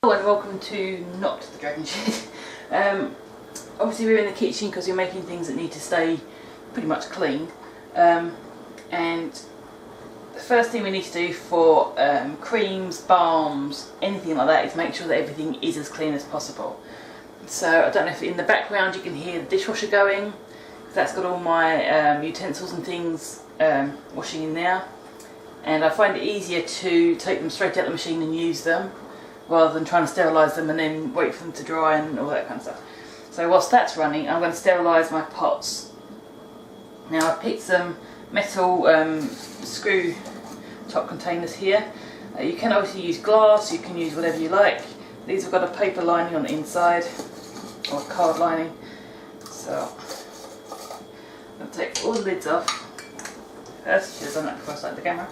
Hello and welcome to Not the Dragon Shed. Obviously we're in the kitchen because we're making things that need to stay pretty much clean, and the first thing we need to do for creams, balms, anything like that is make sure that everything is as clean as possible. So I don't know if in the background you can hear the dishwasher going, that's got all my utensils and things washing in there, and I find it easier to take them straight out the machine and use them rather than trying to sterilise them and then wait for them to dry and all that kind of stuff. So whilst that's running, I'm going to sterilise my pots. Now I've picked some metal screw top containers here. You can obviously use glass, you can use whatever you like. These have got a paper lining on the inside, or a card lining. So I'll take all the lids off. First, should have done that before I started the camera.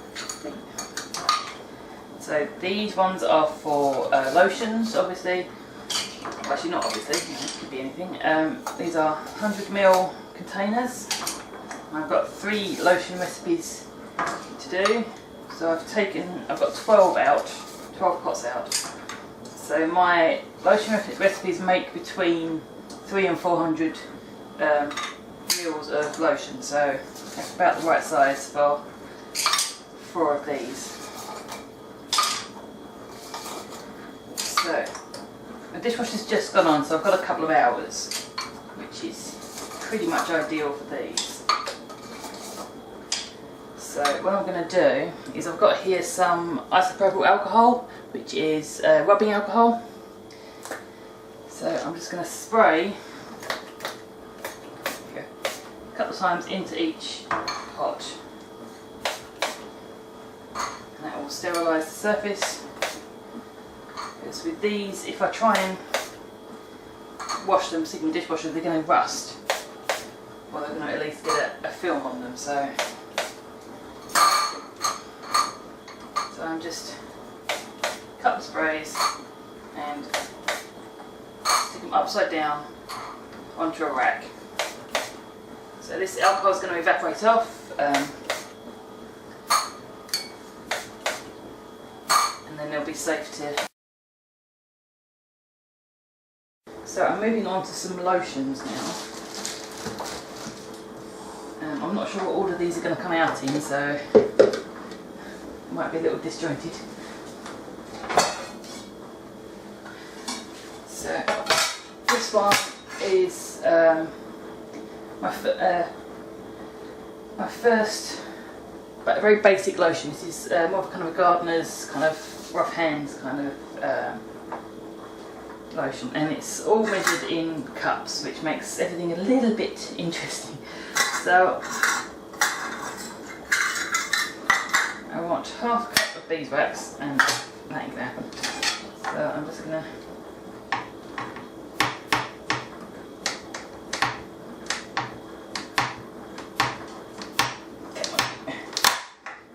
So these ones are for lotions, obviously. Well, actually not obviously, it could be anything. These are 100ml containers. I've got 3 lotion recipes to do. So I've got 12 pots out. So my lotion recipes make between 300 and 400 mils of lotion. So that's about the right size for 4 of these. So, the dishwasher's just gone on, so I've got a couple of hours, which is pretty much ideal for these. So what I'm going to do is I've got here some isopropyl alcohol, which is rubbing alcohol. So I'm just going to spray a couple of times into each pot. And that will sterilise the surface. Because with these, if I try and wash them, stick them in the dishwasher, they're going to rust. Well, they're going to at least get a film on them. So I'm just a couple of sprays and stick them upside down onto a rack. So this alcohol is going to evaporate off, and then they'll be safe to. So I'm moving on to some lotions now. I'm not sure what order these are going to come out in, so it might be a little disjointed. So this one is my first, but a very basic lotion. This is more of kind of a gardener's kind of rough hands kind of lotion, and it's all measured in cups, which makes everything a little bit interesting. So I want half a cup of beeswax, and that ain't gonna happen. So I'm just gonna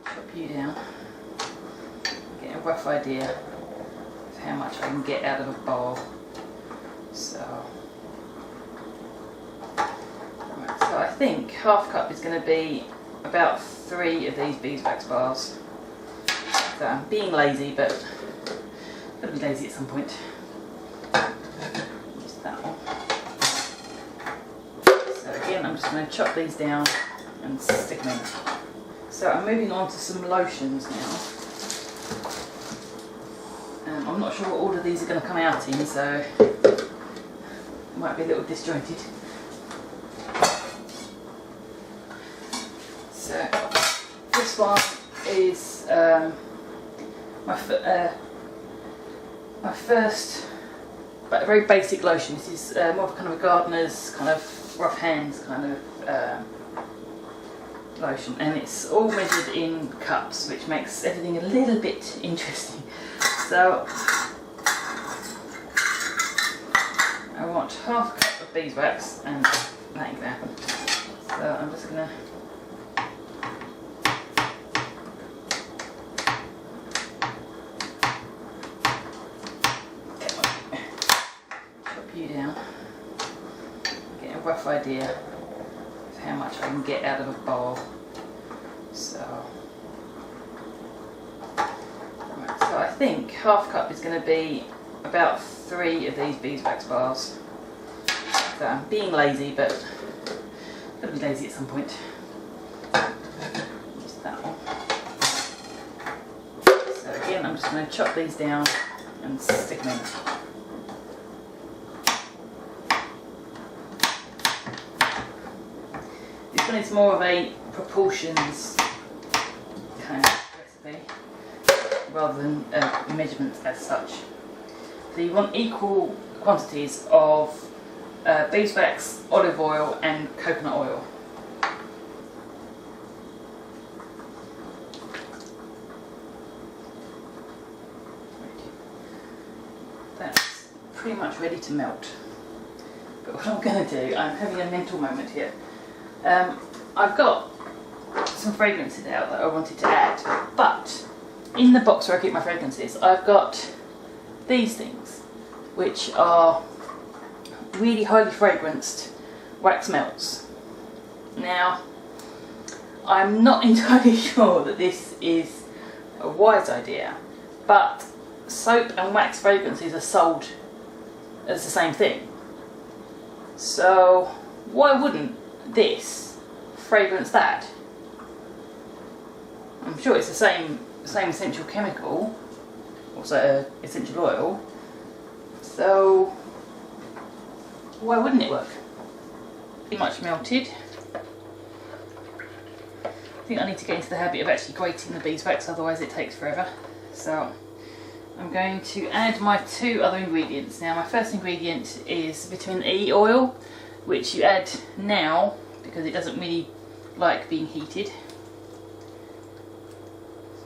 chop you down, get a rough idea of how much I can get out of a bowl. So I think half cup is going to be about 3 of these beeswax bars. So I'm being lazy, but I'm going to be lazy at some point. Just that one. So again, I'm just going to chop these down and stick them in. So I'm moving on to some lotions now. I'm not sure what order these are going to come out in, so it might be a little disjointed. So this one is my first, but a very basic lotion. This is more of kind of a gardener's kind of rough hands kind of lotion, and it's all measured in cups, which makes everything a little bit interesting. So I want half a cup of beeswax, and that ain't gonna happen. So I'm just gonna chop you down, get a rough idea of how much I can get out of a bowl. So I think half cup is going to be about 3 of these beeswax bars. So I'm being lazy, but I'm going to be lazy at some point. Just that one. So again, I'm just going to chop these down and stick them in. This one is more of a proportions kind of recipe rather than measurements as such. So you want equal quantities of beeswax, olive oil and coconut oil. That's pretty much ready to melt. But what I'm going to do, I'm having a mental moment here. I've got some fragrances out that I wanted to add, but in the box where I keep my fragrances, I've got these things, which are really highly fragranced wax melts. Now, I'm not entirely sure that this is a wise idea, but soap and wax fragrances are sold as the same thing. So why wouldn't this fragrance that? I'm sure it's the same essential chemical, also essential oil, so why wouldn't it work? Pretty much melted. I think I need to get into the habit of actually grating the beeswax, otherwise it takes forever. So I'm going to add my 2 other ingredients. Now my first ingredient is vitamin E oil, which you add now because it doesn't really like being heated.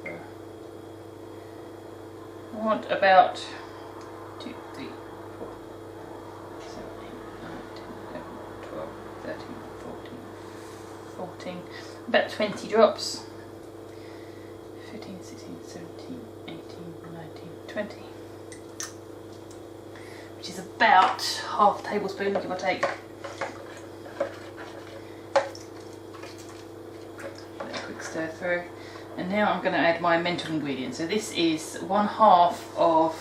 So I want about 2, 3, 4, 7, 8, 9, 10, 11, 12, 13, 14, about 20 drops. 15, 16, 17, 18, 19, 20. Which is about half a tablespoon, give or take. Stir through, and now I'm going to add my mental ingredient. So this is 1/2 of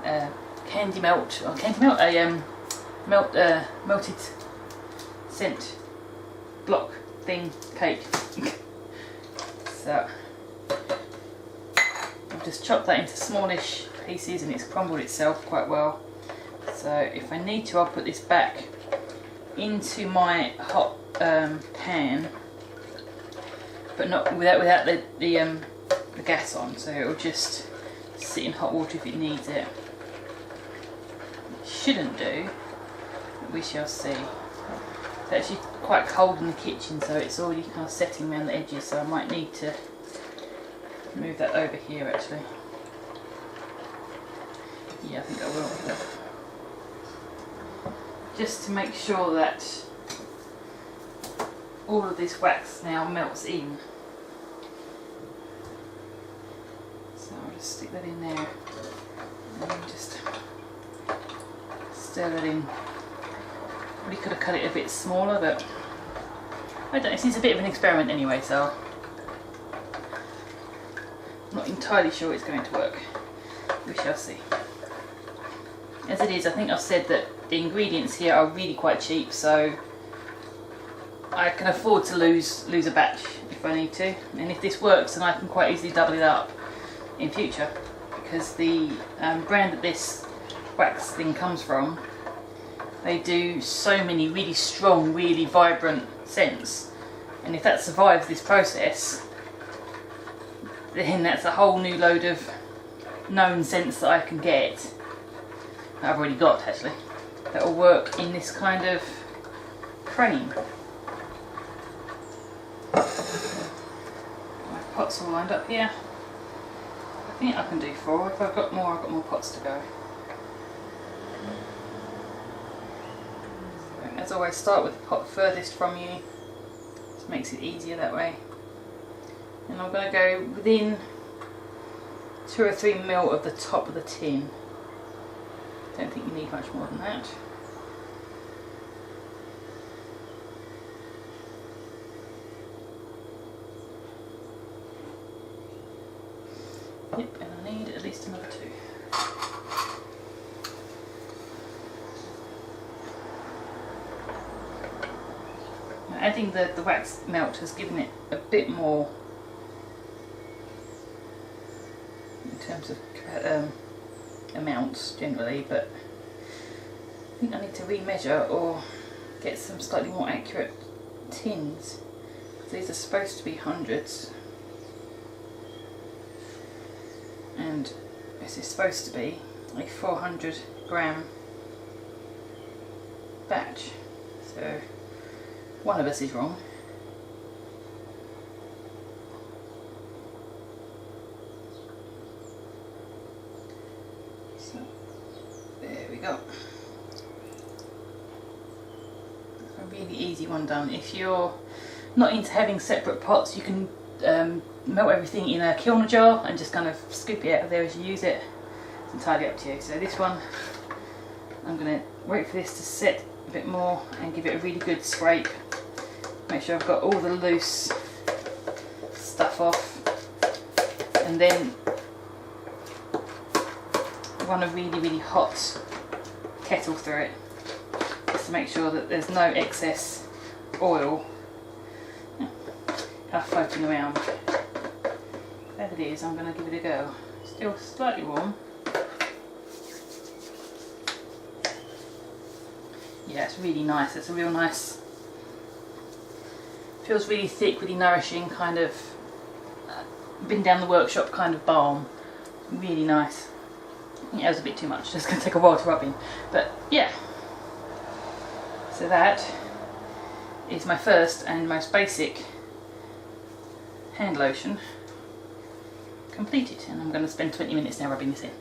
a candy melt, melted scent block thing cake. So I've just chopped that into smallish pieces, and it's crumbled itself quite well. So if I need to, I'll put this back into my hot pan, but not without the gas on, so it will just sit in hot water if it needs it. It shouldn't do, but we shall see. It's actually quite cold in the kitchen, so it's already kind of setting around the edges, so I might need to move that over here actually. Yeah, I think I will. Just to make sure that all of this wax now melts in. So I'll just stick that in there and then just stir that in. Probably could have cut it a bit smaller, but I don't know, it's a bit of an experiment anyway, so I'm not entirely sure it's going to work. We shall see. As it is, I think I've said that the ingredients here are really quite cheap, so I can afford to lose a batch if I need to, and if this works then I can quite easily double it up in future, because the brand that this wax thing comes from, they do so many really strong, really vibrant scents, and if that survives this process, then that's a whole new load of known scents that I can get, that I've already got actually, that will work in this kind of cream. My pots all lined up here. I think I can do 4. If I've got more pots to go. So, as always, start with the pot furthest from you. Just makes it easier that way. And I'm going to go within 2 or 3 mil of the top of the tin. Don't think you need much more than that. Yep, and I need at least another 2. Now, adding the wax melt has given it a bit more in terms of amounts generally, but I think I need to remeasure or get some slightly more accurate tins. These are supposed to be hundreds, and this is supposed to be a 400 gram batch, so one of us is wrong. So there we go. A really easy one done. If you're not into having separate pots, you can melt everything in a kiln jar and just kind of scoop it out of there as you use it. It's entirely up to you. So this one, I'm going to wait for this to set a bit more and give it a really good scrape. Make sure I've got all the loose stuff off, and then run a really hot kettle through it just to make sure that there's no excess oil kind of floating around. There it is. I'm going to give it a go. Still slightly warm. Yeah, it's really nice. It's a real nice, feels really thick, really nourishing, kind of been down the workshop kind of balm. Really nice. I think that was a bit too much, it's going to take a while to rub in, but yeah. So that is my first and most basic hand lotion completed, and I'm going to spend 20 minutes now rubbing this in.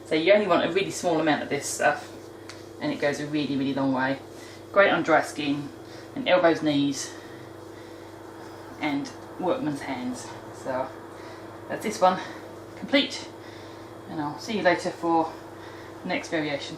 So you only want a really small amount of this stuff and it goes a really long way. Great on dry skin and elbows, knees and workman's hands. So that's this one complete, and I'll see you later for the next variation.